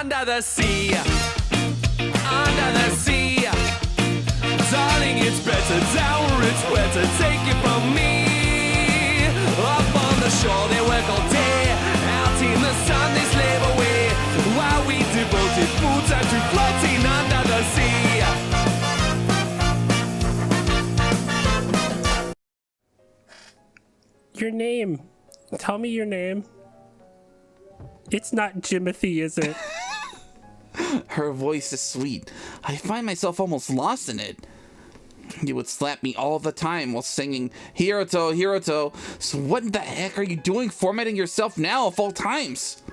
under the sea. Under the sea. Darling, it's better down where it's wetter. Take it from me. Up on the shore, they work all day. Out in the sun, they slave away. While we devoted full time to floating under the sea. Your name. Tell me your name. It's not Jimothy, is it? Her voice is sweet. I find myself almost lost in it. You would slap me all the time while singing Hiroto, Hiroto. So what in the heck are you doing formatting yourself now of all times?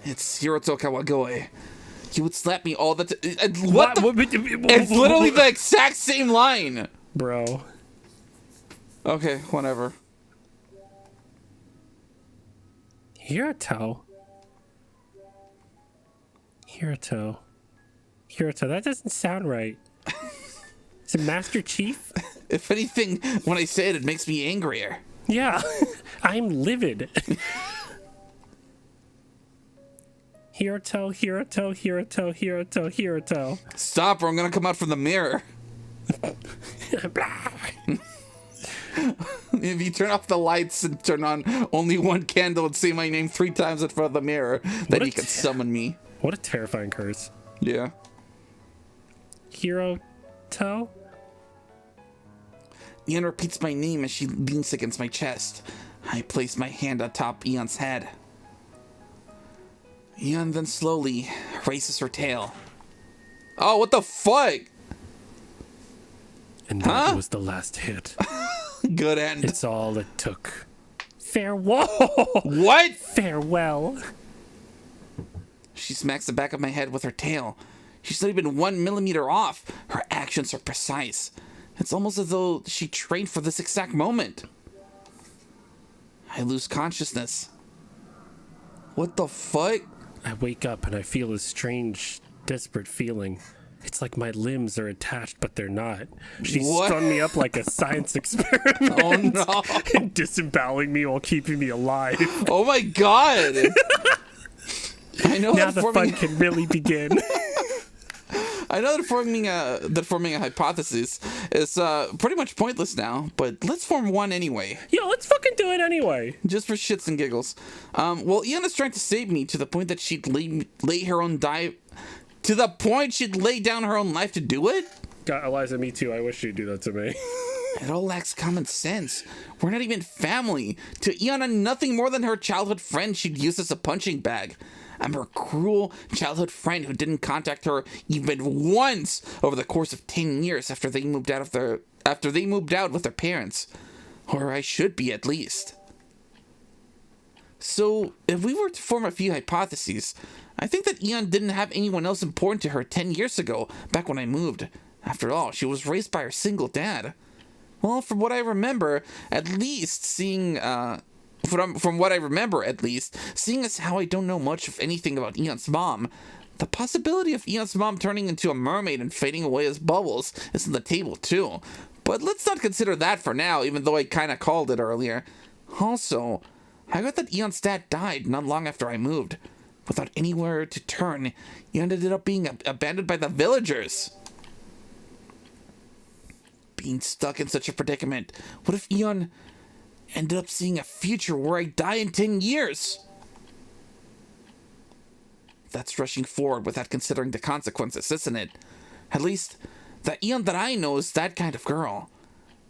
It's Hiroto Kawagoe. You would slap me all the time. What the? It's literally the exact same line. Bro. Okay, whatever. Hiroto? Hiroto. Hiroto, that doesn't sound right. Is it Master Chief? If anything, when I say it, it makes me angrier. Yeah, I'm livid. Hiroto, Hiroto, Hiroto, Hiroto, Hiroto. Stop or I'm gonna come out from the mirror. If you turn off the lights and turn on only one candle and say my name 3 times in front of the mirror, then you can summon me. What a terrifying curse. Yeah. Hiroto? Eon repeats my name as she leans against my chest. I place my hand atop Eon's head. Eon then slowly raises her tail. Oh, what the fuck? And that was the last hit. Good end. It's all it took. Farewell. What? Farewell. She smacks the back of my head with her tail. She's not even 1 millimeter off. Her actions are precise. It's almost as though she trained for this exact moment. I lose consciousness. What the fuck? I wake up and I feel a strange, desperate feeling. It's like my limbs are attached, but they're not. She strung me up like a science experiment. Oh no. And disemboweling me while keeping me alive. Oh my god. I know now that the fun can really begin. I know that forming a hypothesis is pretty much pointless now, but let's form one anyway. Yo, let's fucking do it anyway. Just for shits and giggles. Well, Eon is trying to save me to the point that she'd lay her own to the point she'd lay down her own life to do it? God, Eliza, me too. I wish you'd do that to me. It all lacks common sense. We're not even family. To Eon, I'm nothing more than her childhood friend she'd use as a punching bag. I'm her cruel childhood friend who didn't contact her even once over the course of 10 years after they moved out with their parents. Or I should be, at least. So, if we were to form a few hypotheses, I think that Eon didn't have anyone else important to her 10 years ago, back when I moved. After all, she was raised by her single dad. Well, from what I remember, at least, seeing as how I don't know much of anything about Eon's mom, the possibility of Eon's mom turning into a mermaid and fading away as bubbles is on the table too. But let's not consider that for now, even though I kinda called it earlier. Also, I heard that Eon's dad died not long after I moved. Without anywhere to turn, Eon ended up being abandoned by the villagers. Being stuck in such a predicament, what if Eon ended up seeing a future where I die in 10 years? That's rushing forward without considering the consequences, isn't it? At least, the Eon that I know is that kind of girl.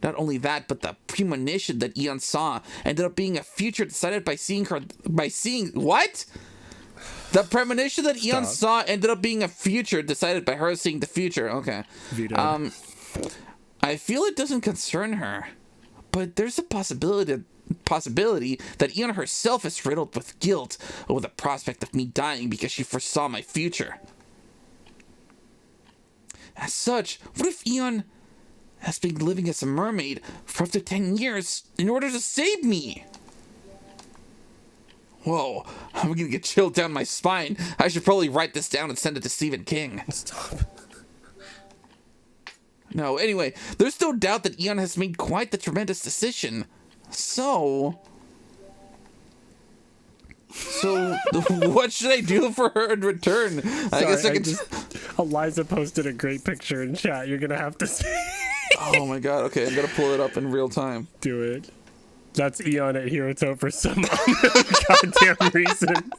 Not only that, but the premonition that Eon saw ended up being a future decided by seeing what? The premonition that Eon saw ended up being a future decided by her seeing the future. Okay. Vetoed. I feel it doesn't concern her, but there's a possibility that Eon herself is riddled with guilt over the prospect of me dying because she foresaw my future. As such, what if Eon has been living as a mermaid for up to 10 years in order to save me? Whoa, I'm gonna get chilled down my spine. I should probably write this down and send it to Stephen King. Stop. No, anyway, there's no doubt that Eon has made quite the tremendous decision. So, So, what should I do for her in return? I guess I can just... Eliza posted a great picture in chat. You're gonna have to see. Oh my god, okay, I'm gonna pull it up in real time. Do it. That's Eon at Hiroto for some goddamn reason.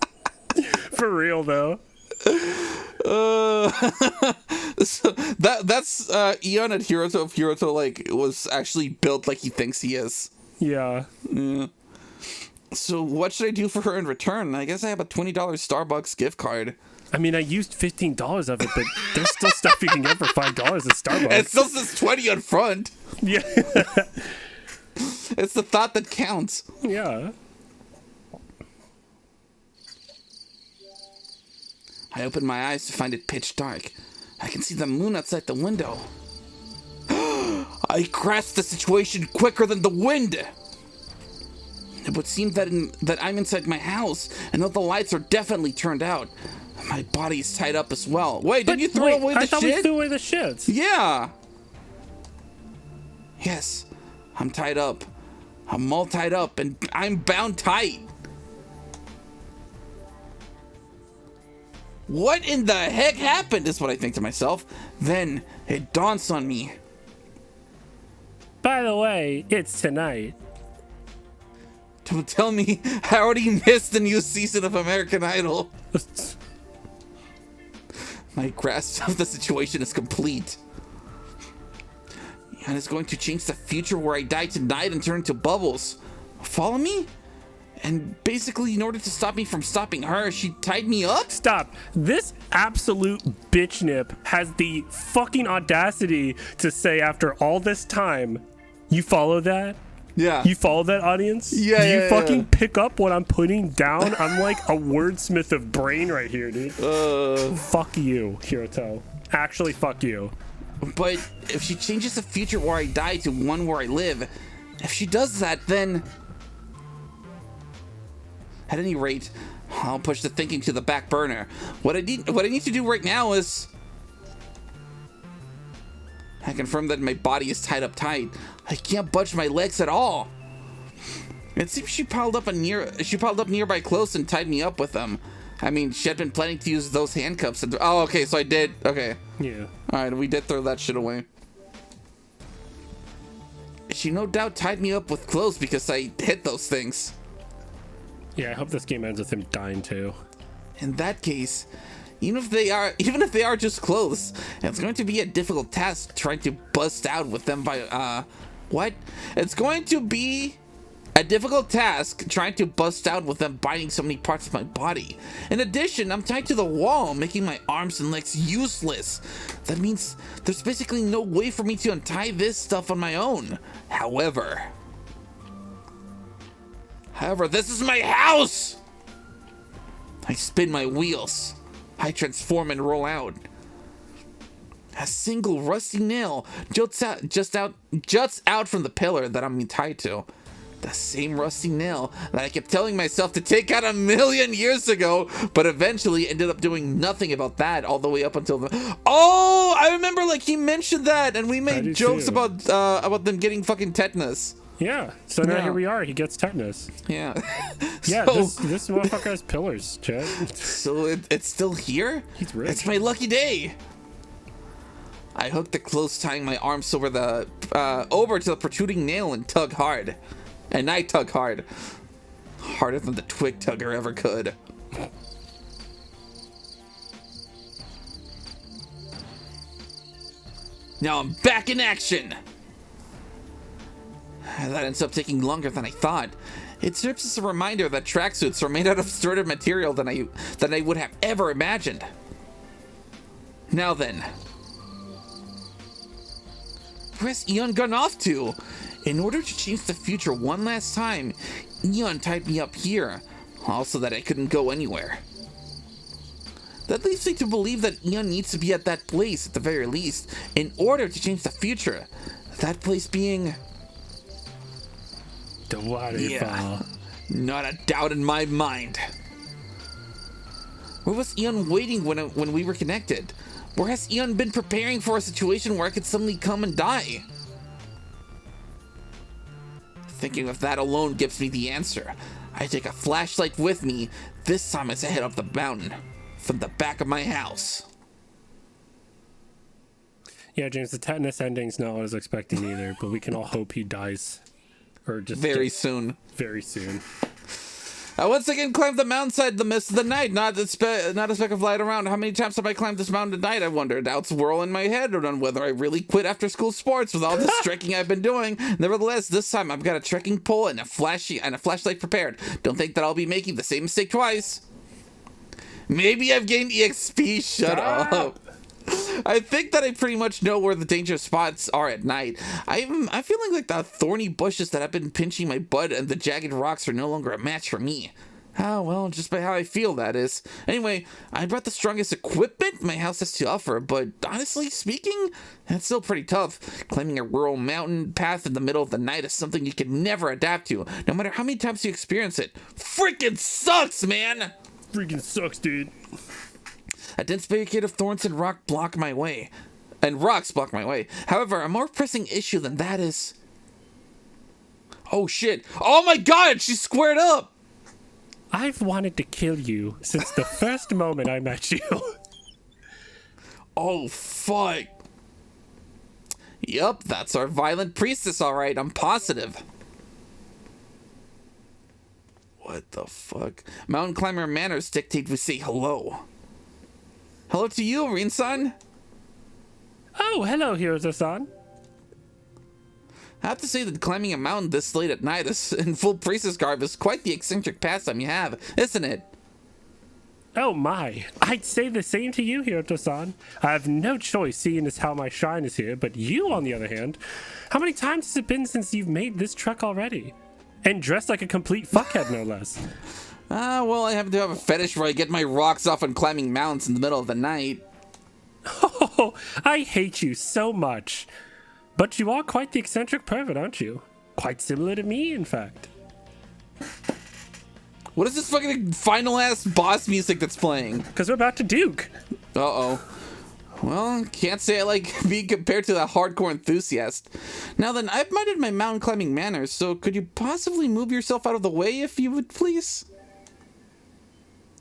For real, though. So that's Eon at Hiroto if Hiroto, like, was actually built like he thinks he is. Yeah. So what should I do for her in return? I guess I have a $20 Starbucks gift card. I mean, I used $15 of it, but there's still stuff you can get for $5 at Starbucks. It still says 20 on front. Yeah. It's the thought that counts. Yeah. I open my eyes to find it pitch dark. I can see the moon outside the window. I grasped the situation quicker than the wind. It would seem that I'm inside my house, and all the lights are definitely turned out. My body is tied up as well. Wait, did you throw away the shit? I thought we threw away the shit. Yeah. Yes, I'm tied up. I'm all tied up, and I'm bound tight. What in the heck happened is what I think to myself. Then it dawns on me. By the way, it's tonight. Don't tell me I already missed the new season of American Idol. My grasp of the situation is complete. And it's going to change the future where I die tonight and turn into bubbles. Follow me? And basically, in order to stop me from stopping her, she tied me up? Stop. This absolute bitch nip has the fucking audacity to say after all this time, you follow that? Yeah. You follow that, audience? Yeah, Do you yeah, fucking yeah. pick up what I'm putting down? I'm like a wordsmith of brain right here, dude. Fuck you, Hiroto. Actually, fuck you. But if she changes the future where I die to one where I live, if she does that, then... At any rate, I'll push the thinking to the back burner. What I need to do right now is... I confirm that my body is tied up tight. I can't budge my legs at all. It seems she piled up nearby clothes and tied me up with them. I mean, she had been planning to use those handcuffs. Oh, okay, so I did. Okay. Yeah. Alright, we did throw that shit away. She no doubt tied me up with clothes because I hit those things. Yeah, I hope this game ends with him dying too. In that case, even if they are just clothes, it's going to be a difficult task trying to bust out with them by what? It's going to be a difficult task trying to bust out with them biting so many parts of my body. In addition, I'm tied to the wall, making my arms and legs useless. That means there's basically no way for me to untie this stuff on my own. However, this is my house! I spin my wheels. I transform and roll out. A single rusty nail juts out from the pillar that I'm tied to. The same rusty nail that I kept telling myself to take out 1,000,000 years ago, but eventually ended up doing nothing about that all the way up until the... Oh, I remember, like, he mentioned that, and we made jokes about them getting fucking tetanus. Yeah, so now here we are. He gets tetanus. Yeah. Yeah, this motherfucker has pillars, Chad. So it's still here? He's rich. It's my lucky day. I hook the clothes tying my arms over to the protruding nail and tug hard. And I tug hard. Harder than the twig tugger ever could. Now I'm back in action. That ends up taking longer than I thought. It serves as a reminder that tracksuits are made out of sturdier material than I would have ever imagined. Now then, where's Eon gone off to? In order to change the future one last time, Eon tied me up here, also that I couldn't go anywhere. That leads me to believe that Eon needs to be at that place at the very least in order to change the future. That place being... the waterfall. Yeah, not a doubt in my mind. Where was Eon waiting when we were connected? Where has Eon been preparing for a situation where I could suddenly come and die? Thinking of that alone gives me the answer. I take a flashlight with me, this time as I head up the mountain from the back of my house. Yeah, James, the tetanus ending's not what I was expecting either, but we can all hope he dies. Or just Very soon. Very soon. I once again climbed the mountainside in the midst of the night, not a speck of light around. How many times have I climbed this mountain tonight, I wonder? Doubts whirl in my head on whether I really quit after school sports with all this trekking I've been doing. Nevertheless, this time I've got a trekking pole and a flashlight prepared. Don't think that I'll be making the same mistake twice. Maybe I've gained EXP. Shut up. I think that I pretty much know where the dangerous spots are at night. I'm feeling like the thorny bushes that have been pinching my butt and the jagged rocks are no longer a match for me. Oh, well, just by how I feel, that is. Anyway, I brought the strongest equipment my house has to offer, but honestly speaking, that's still pretty tough. Climbing a rural mountain path in the middle of the night is something you can never adapt to, no matter how many times you experience it. Freaking sucks, man! Freaking sucks, dude. A dense barricade of thorns and rocks block my way. However, a more pressing issue than that is... Oh shit! Oh my god! She's squared up! I've wanted to kill you since the first moment I met you. Oh fuck. Yup, that's our violent priestess, alright, I'm positive. What the fuck? Mountain climber manners dictate we say hello. Hello to you, Rin-san. Oh, hello, Hiroto-san. I have to say that climbing a mountain this late at night in full priestess garb is quite the eccentric pastime you have, isn't it? Oh my, I'd say the same to you, Hiroto-san. I have no choice seeing as how my shrine is here, but you, on the other hand, how many times has it been since you've made this trek already? And dressed like a complete fuckhead, no less. Well, I happen to have a fetish where I get my rocks off on climbing mountains in the middle of the night. Oh, I hate you so much. But you are quite the eccentric pervert, aren't you? Quite similar to me, in fact. What is this fucking final-ass boss music that's playing? Because we're about to duke. Uh-oh. Well, can't say I like being compared to that hardcore enthusiast. Now then, I've minded my mountain climbing manners, so could you possibly move yourself out of the way if you would please?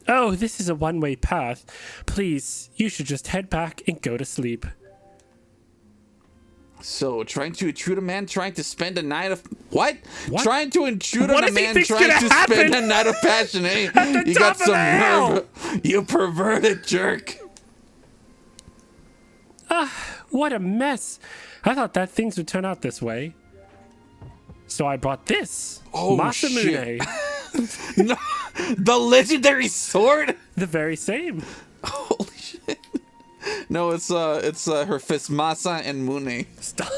Oh, this is a one-way path. Please, you should just head back and go to sleep. So, trying to intrude a man trying to spend a night of... What? What? Trying to intrude What on a does he man think's trying gonna to happen? spend a night of passion, eh? At the You got top of some the hill! nerve. You perverted jerk. What a mess. I thought that things would turn out this way. So I brought this. Oh, Masamune. No, the legendary sword? The very same. Holy shit. No, it's her fist Masa and Mune. Stop.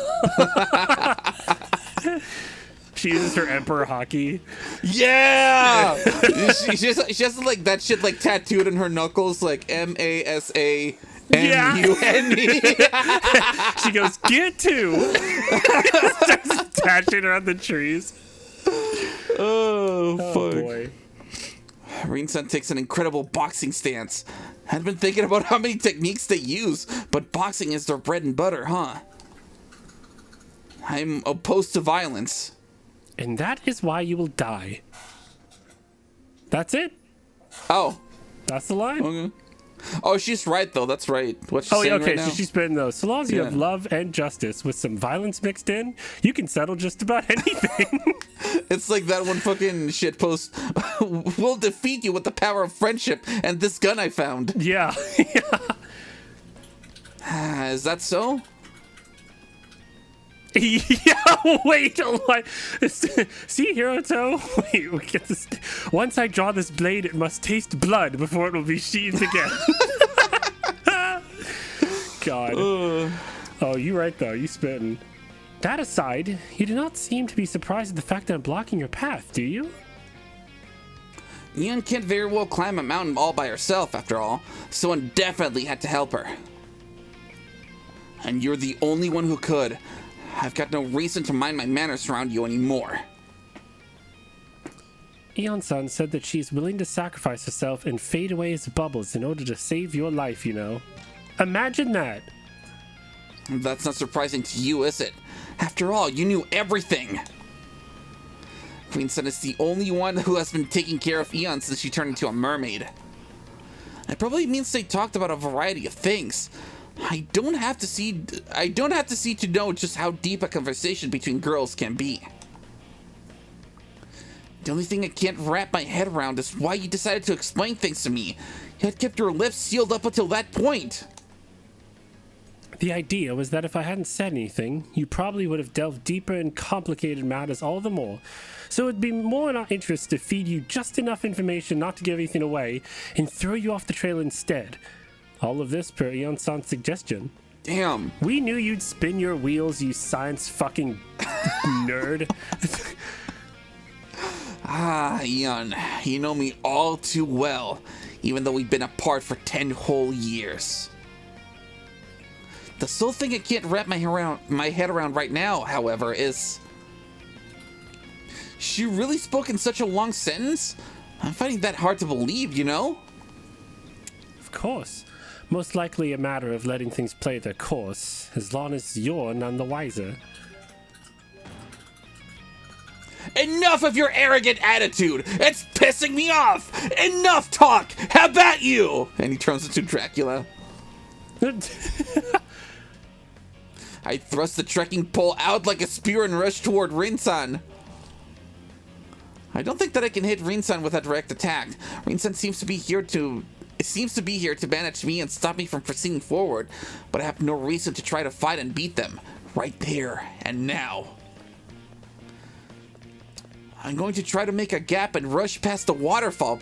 She uses her Emperor Hockey. Yeah! she has like that shit like tattooed in her knuckles, like MASAMUNE. She goes, get to! Starts attaching her on the trees. Oh, fuck. Boy. Rin-san takes an incredible boxing stance. I've been thinking about how many techniques they use, but boxing is their bread and butter, huh? I'm opposed to violence. And that is why you will die. That's it. Oh. That's the line. Okay. Oh, she's right, though. That's right. What's she Oh, yeah, saying okay, right now? so she's been, though. So long as you have Yeah. love and justice with some violence mixed in, you can settle just about anything. It's like that one fucking shit post. We'll defeat you with the power of friendship and this gun I found. Yeah. Is that so? Yeah, wait, what? See, Hiroto? Wait, we get this. Once I draw this blade, it must taste blood before it will be sheathed again. God. Oh, you right, though. You spitting. That aside, you do not seem to be surprised at the fact that I'm blocking your path, do you? Ian can't very well climb a mountain all by herself, after all. Someone definitely had to help her. And you're the only one who could. I've got no reason to mind my manners around you anymore. Eon-san said that she's willing to sacrifice herself and fade away as bubbles in order to save your life, you know. Imagine that. That's not surprising to you, is it? After all, you knew everything. Rin-san is the only one who has been taking care of Eon since she turned into a mermaid. It probably means they talked about a variety of things. I don't have to see to know just how deep a conversation between girls can be. The only thing I can't wrap my head around is why you decided to explain things to me. You had kept your lips sealed up until that point. The idea was that if I hadn't said anything, you probably would have delved deeper in complicated matters all the more. So it'd be more in our interest to feed you just enough information not to give anything away and throw you off the trail instead. All of this per Eon-san's suggestion. Damn. We knew you'd spin your wheels, you science fucking nerd. Eon, you know me all too well, even though we've been apart for 10 whole years. The sole thing I can't wrap my head around right now, however, is... She really spoke in such a long sentence? I'm finding that hard to believe, you know? Of course. Most likely a matter of letting things play their course, as long as you're none the wiser. Enough of your arrogant attitude! It's pissing me off! Enough talk! How about you? And he turns into Dracula. I thrust the trekking pole out like a spear and rush toward Rin-san. I don't think that I can hit Rin-san with a direct attack. Rin-san seems to be here to manage me and stop me from proceeding forward, but I have no reason to try to fight and beat them. Right there and now. I'm going to try to make a gap and rush past to the waterfall.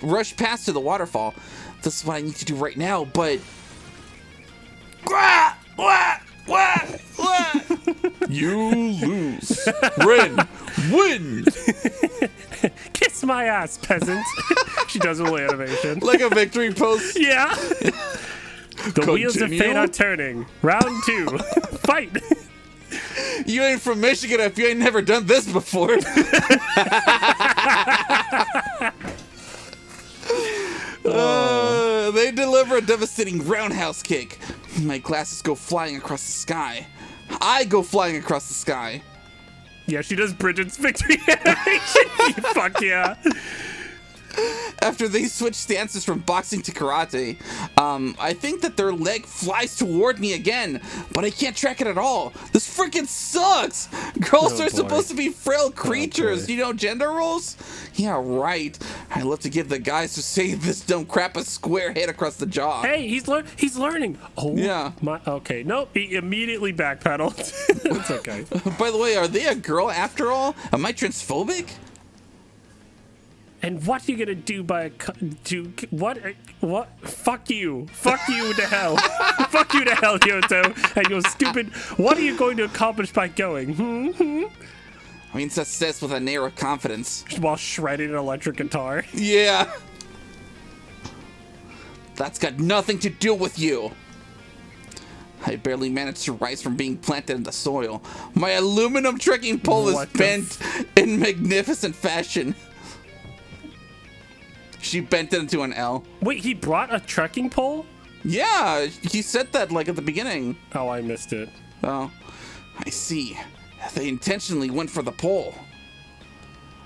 This is what I need to do right now, but... You lose. Rin, win. Kiss my ass, peasant. She does a little animation. Like a victory pose. Yeah. The wheels of fate are turning. Round 2. Fight. You ain't from Michigan if you ain't never done this before. They deliver a devastating roundhouse kick. My glasses go flying across the sky. I go flying across the sky. Yeah, she does Bridget's victory animation. Fuck yeah. After they switch stances from boxing to karate, I think that their leg flies toward me again, but I can't track it at all. This freaking sucks. Girls are supposed to be frail creatures, you know, gender roles? Yeah, right. I love to give the guys who say this dumb crap a square hit across the jaw. Hey, he's learning. Oh, yeah. Okay, nope. He immediately backpedaled. It's okay. By the way, are they a girl after all? Am I transphobic? And what are you gonna do what? Fuck you to hell. Fuck you to hell, Yoto. And your stupid. What are you going to accomplish by going? I mean, success with an air of confidence. While shredding an electric guitar. Yeah. That's got nothing to do with you. I barely managed to rise from being planted in the soil. My aluminum trekking pole is bent in magnificent fashion. She bent it into an L. Wait, he brought a trekking pole? Yeah, he said that like at the beginning. Oh, I missed it. Oh, I see. They intentionally went for the pole.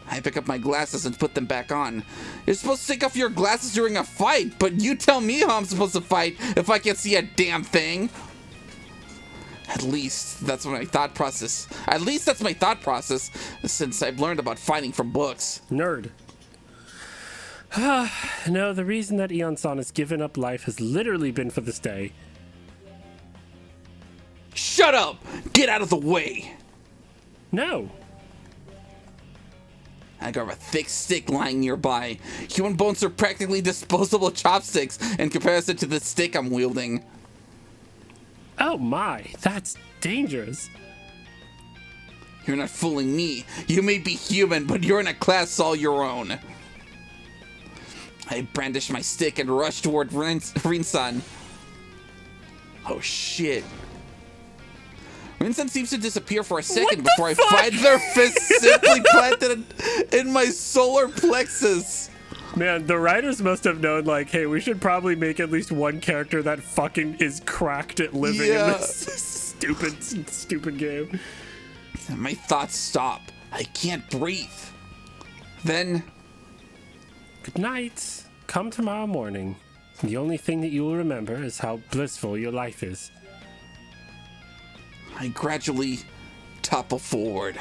I pick up my glasses and put them back on. You're supposed to take off your glasses during a fight, but you tell me how I'm supposed to fight if I can't see a damn thing. At least that's my thought process. Since I've learned about fighting from books. Nerd. No, the reason that Eon-san has given up life has literally been for this day. Shut up! Get out of the way! No. I grab a thick stick lying nearby. Human bones are practically disposable chopsticks in comparison to the stick I'm wielding. Oh my, that's dangerous. You're not fooling me. You may be human, but you're in a class all your own. I brandish my stick and rush toward Rin-san. Oh shit. Rin-san seems to disappear for a second before I find their fists simply planted in my solar plexus. Man, the writers must have known, like, hey, we should probably make at least one character that fucking is cracked at living in this stupid game. My thoughts stop. I can't breathe. Then, Good night. Come tomorrow morning. The only thing that you will remember is how blissful your life is. I gradually topple forward.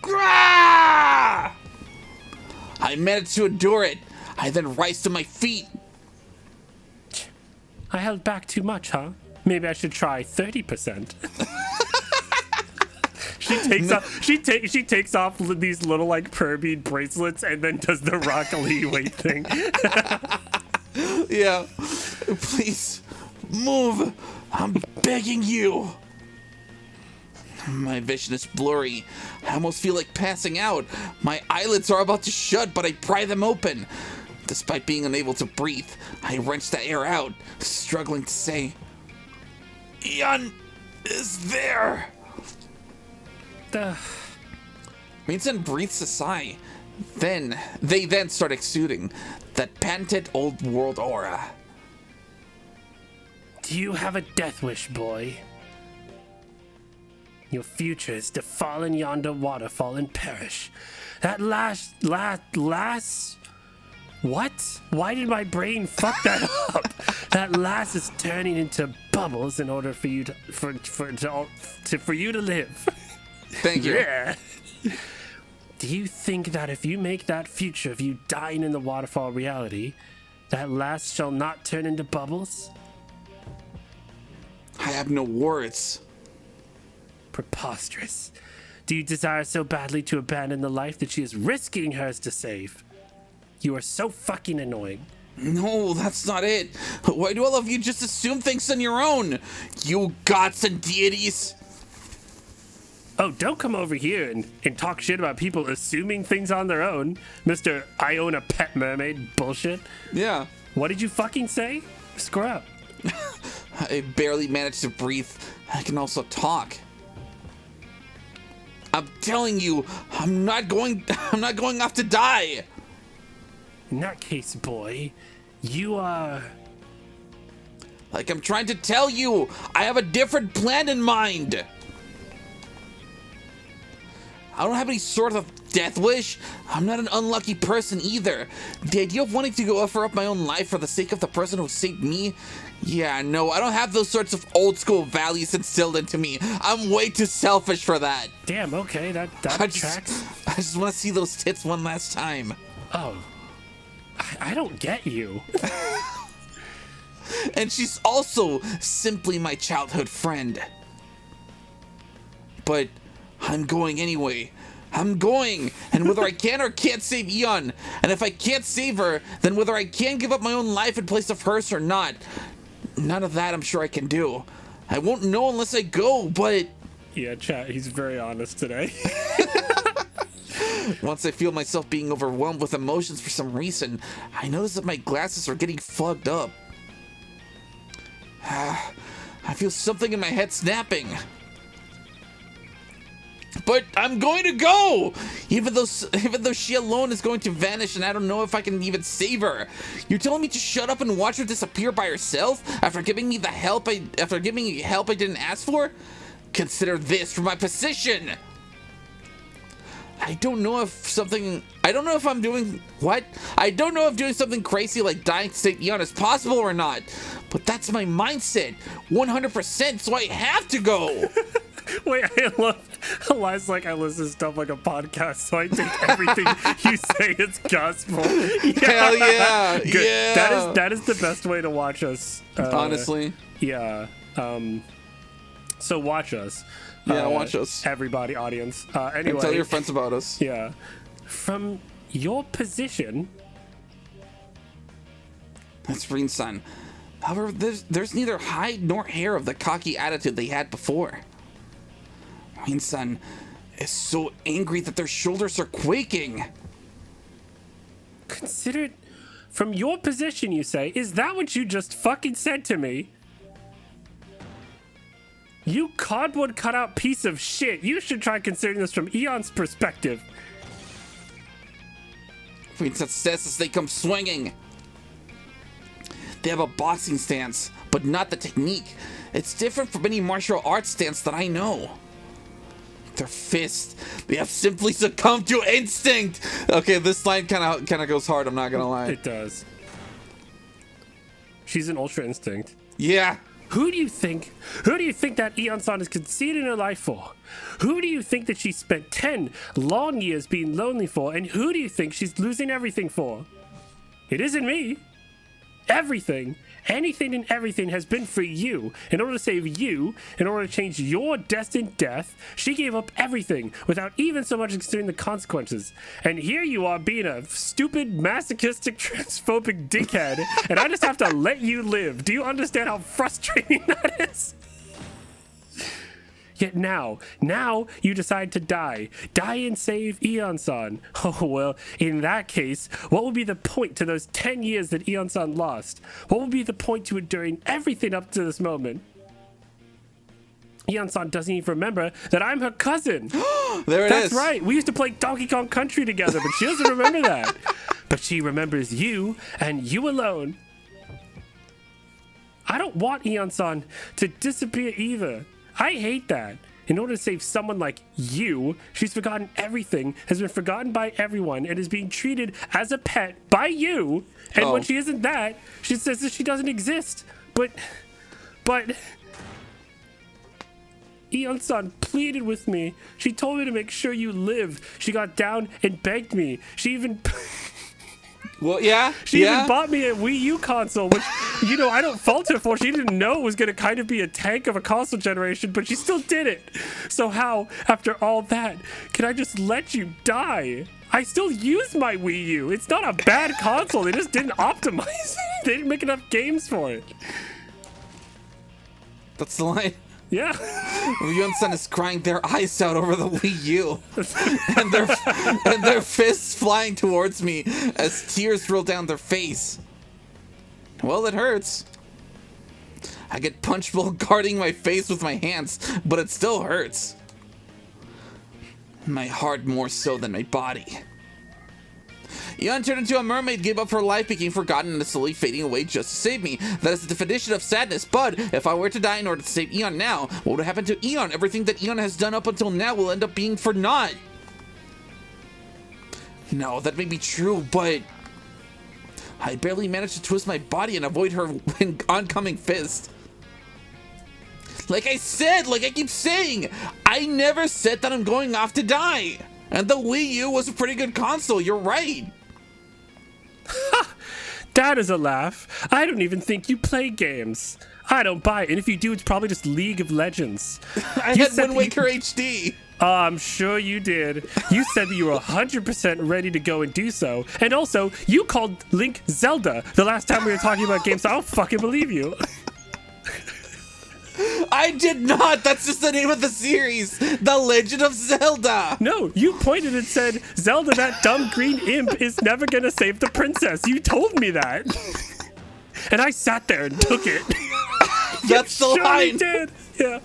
Grah! I managed to endure it. I then rise to my feet. I held back too much, huh? Maybe I should try 30%. She takes off these little like perbead bracelets and then does the Rock Lee weight thing. Yeah. Please, move. I'm begging you. My vision is blurry. I almost feel like passing out. My eyelids are about to shut, but I pry them open. Despite being unable to breathe, I wrench the air out, struggling to say, Ian is there. Rinsan breathes a sigh. They then start exuding that patented old world aura. Do you have a death wish, boy? Your future is to fall in yonder waterfall and perish. That last... What? Why did my brain fuck that up? That last is turning into bubbles in order for you to... for you to live. Thank you. Yeah. Do you think that if you make that future of you dying in the waterfall reality, that last shall not turn into bubbles? I have no words. Preposterous. Do you desire so badly to abandon the life that she is risking hers to save? You are so fucking annoying. No, that's not it. Why do all of you just assume things on your own? You gods and deities. Oh, don't come over here and talk shit about people assuming things on their own, Mr. I own a pet mermaid bullshit. Yeah. What did you fucking say? Screw up. I barely managed to breathe. I can also talk. I'm telling you, I'm not going off to die. In that case, boy, you are... Like I'm trying to tell you, I have a different plan in mind. I don't have any sort of death wish. I'm not an unlucky person either. The idea of wanting to go offer up my own life for the sake of the person who saved me? Yeah, no, I don't have those sorts of old school values instilled into me. I'm way too selfish for that. Damn, okay, that tracks. I just want to see those tits one last time. Oh, I don't get you. And she's also simply my childhood friend. But I'm going anyway. I'm going, and whether I can or can't save Eon, and if I can't save her, then whether I can give up my own life in place of hers or not, none of that I'm sure I can do. I won't know unless I go, but... Yeah, chat, he's very honest today. Once I feel myself being overwhelmed with emotions for some reason, I notice that my glasses are getting fogged up. I feel something in my head snapping. But I'm going to go! Even though she alone is going to vanish and I don't know if I can even save her. You're telling me to shut up and watch her disappear by herself after giving me help I didn't ask for? Consider this for my position! I don't know if doing something crazy like dying to save Eon is possible or not. But that's my mindset. 100%, so I have to go! Wait, I love Elias, like, I listen to stuff like a podcast, so I take everything you say is gospel. Yeah. Hell yeah. Good. Yeah. That is the best way to watch us. Honestly. Yeah. So watch us. Yeah, watch us. Everybody, audience. Anyway. And tell your friends about us. Yeah. From your position... That's Rin-san. However, there's neither hide nor hair of the cocky attitude they had before. Rin-san is so angry that their shoulders are quaking. Consider it from your position, you say. Is that what you just fucking said to me? You cardboard cutout piece of shit. You should try considering this from Eon's perspective. Rin-san says as they come swinging. They have a boxing stance, but not the technique. It's different from any martial arts stance that I know. Their fists, they have simply succumbed to instinct. Okay, this line kind of goes hard, I'm not gonna lie. It does. She's an Ultra Instinct. Yeah. Who do you think that Eon-san is conceding her life for? Who do you think that she spent 10 long years being lonely for? And who do you think she's losing everything for? It isn't me. Everything, anything and everything has been for you. In order to save you, in order to change your destined death, she gave up everything without even so much considering the consequences. And here you are being a stupid, masochistic, transphobic dickhead, and I just have to let you live. Do you understand how frustrating that is? Yet now you decide to die. Die and save Eon-san. Oh, well, in that case, what would be the point to those 10 years that Eon-san lost? What would be the point to enduring everything up to this moment? Eon-san doesn't even remember that I'm her cousin. There it That's is. right. We used to play Donkey Kong Country together, but she doesn't remember that. But she remembers you and you alone. I don't want Eon-san to disappear either. I hate that. In order to save someone like you, she's forgotten everything, has been forgotten by everyone, and is being treated as a pet by you. And when she isn't that, she says that she doesn't exist. But Eon-san pleaded with me. She told me to make sure you live. She got down and begged me. She even... Well, yeah. She even bought me a Wii U console, which, you know, I don't fault her for. She didn't know it was going to kind of be a tank of a console generation, but she still did it. So how, after all that, can I just let you die? I still use my Wii U. It's not a bad console. They just didn't optimize it. They didn't make enough games for it. That's the line. Yeah. Eon-san is crying their eyes out over the Wii U, and their fists flying towards me as tears roll down their face. Well, it hurts. I get punched while guarding my face with my hands, but it still hurts. My heart more so than my body. Eon turned into a mermaid, gave up her life, became forgotten, and is slowly fading away just to save me. That is the definition of sadness, but if I were to die in order to save Eon now, what would happen to Eon? Everything that Eon has done up until now will end up being for naught. No, that may be true, but I barely managed to twist my body and avoid her oncoming fist. Like I said, like I keep saying, I never said that I'm going off to die. And the Wii U was a pretty good console, you're right. That is a laugh. I don't even think you play games. I don't buy it. And if you do, it's probably just League of Legends. I had Wind Waker HD. I'm sure you did. You said that you were 100% ready to go and do so. And also, you called Link Zelda the last time we were talking about games, so I don't fucking believe you. I did not. That's just the name of the series. The Legend of Zelda. No, you pointed and said, Zelda, that dumb green imp, is never gonna save the princess. You told me that. And I sat there and took it. That's the line. Did. Yeah.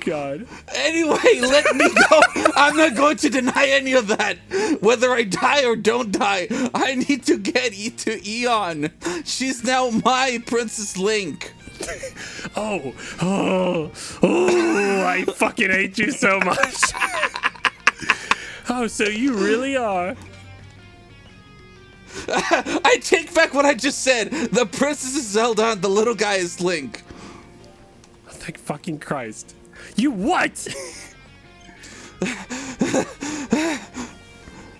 God. Anyway, let me go. I'm not going to deny any of that. Whether I die or don't die, I need to get to Eon. She's now my Princess Link. Oh, I fucking hate you so much. Oh, so you really are. I take back what I just said. The princess is Zelda and the little guy is Link. Thank fucking Christ. You what?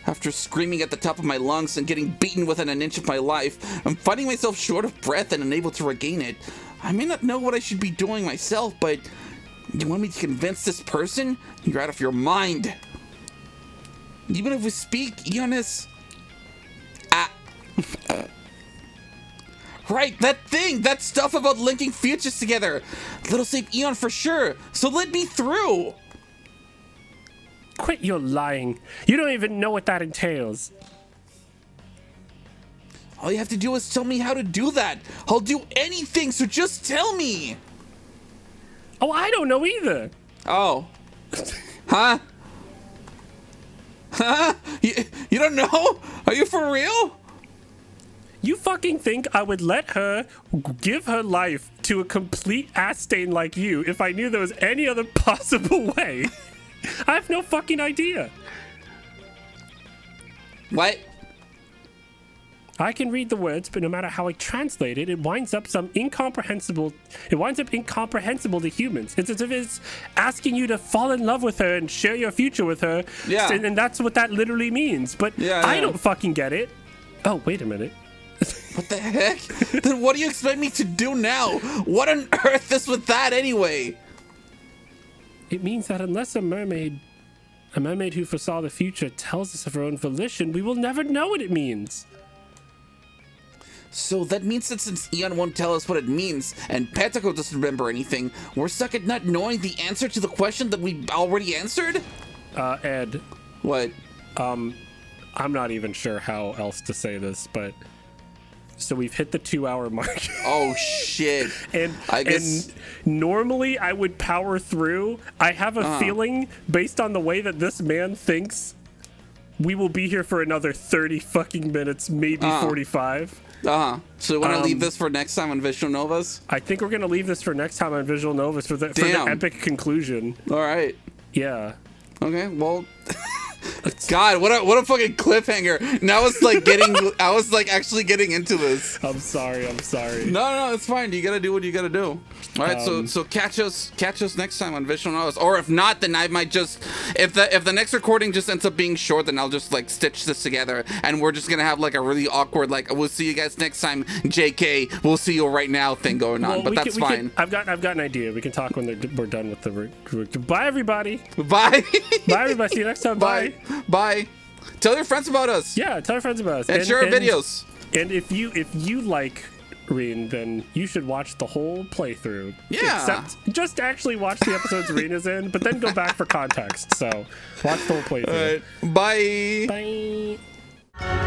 After screaming at the top of my lungs and getting beaten within an inch of my life, I'm finding myself short of breath and unable to regain it. I may not know what I should be doing myself, but you want me to convince this person? You're out of your mind. Even if we speak, Eon is... Right, that stuff about linking futures together. That'll save Eon for sure, so let me through. Quit your lying. You don't even know what that entails. All you have to do is tell me how to do that. I'll do anything, so just tell me. Oh, I don't know either. Oh. Huh? Huh? You don't know? Are you for real? You fucking think I would let her give her life to a complete ass stain like you if I knew there was any other possible way? I have no fucking idea. What? I can read the words, but no matter how I translate it, it winds up incomprehensible to humans. It's as if it's asking you to fall in love with her and share your future with her. Yeah. And that's what that literally means. But I don't fucking get it. Oh, wait a minute. What the heck? Then what do you expect me to do now? What on earth is with that anyway? It means that unless a mermaid who foresaw the future tells us of her own volition, we will never know what it means. So that means that since Eon won't tell us what it means, and Petako doesn't remember anything, we're stuck at not knowing the answer to the question that we already answered? Ed. What? I'm not even sure how else to say this, but... So we've hit the 2-hour mark. Oh, shit. And normally I would power through. I have a feeling, based on the way that this man thinks, we will be here for another 30 fucking minutes, maybe 45. So you want to leave this for next time on Visual Novas? I think we're going to leave this for next time on Visual Novas for the epic conclusion. All right. Yeah. Okay, well... God, what a fucking cliffhanger. Now I was like actually getting into this. I'm sorry. No, it's fine. You gotta do what you gotta do. All right, so catch us next time on Visual Novas. Or if not, then I might just, if the next recording just ends up being short, then I'll just like stitch this together, and we're just gonna have like a really awkward like, we'll see you guys next time, JK, we'll see you right now thing going on. But that's fine. I've got an idea. We can talk when we're done with the. Bye everybody. Bye. Bye everybody. See you next time. Bye. Bye. Tell your friends about us. Yeah, tell your friends about us. And share our videos. And if you like Reen, then you should watch the whole playthrough. Yeah. Except just actually watch the episodes Reen is in, but then go back for context. So watch the whole playthrough. All right. Bye. Bye.